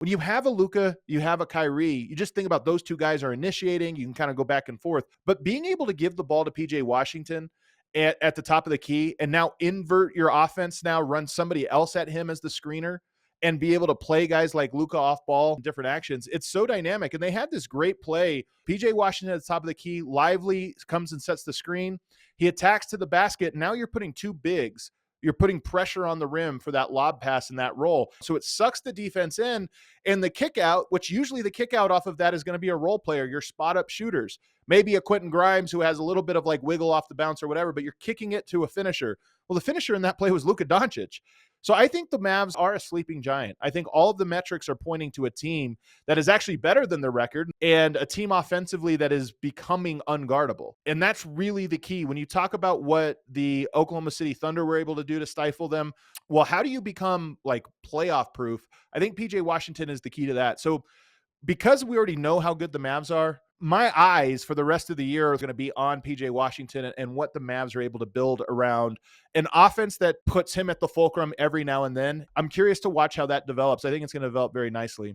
When you have a Luka, you have a Kyrie, you just think about those two guys are initiating. You can kind of go back and forth. But being able to give the ball to PJ Washington at the top of the key and now invert your offense, now run somebody else at him as the screener and be able to play guys like Luka off ball, different actions. It's so dynamic. And they had this great play. PJ Washington at the top of the key, lively, comes and sets the screen. He attacks to the basket. Now you're putting two bigs. You're putting pressure on the rim for that lob pass and that roll. So it sucks the defense in. And the kick out, which usually the kick out off of that is going to be a role player, your spot up shooters, maybe a Quentin Grimes who has a little bit of like wiggle off the bounce or whatever, but you're kicking it to a finisher. Well, the finisher in that play was Luka Doncic. So I think the Mavs are a sleeping giant. I think all of the metrics are pointing to a team that is actually better than the record and a team offensively that is becoming unguardable. And that's really the key. When you talk about what the Oklahoma City Thunder were able to do to stifle them, well, how do you become like playoff proof? I think PJ Washington is the key to that. So because we already know how good the Mavs are, my eyes for the rest of the year are going to be on PJ Washington and what the Mavs are able to build around an offense that puts him at the fulcrum every now and then. I'm curious to watch how that develops. I think it's going to develop very nicely.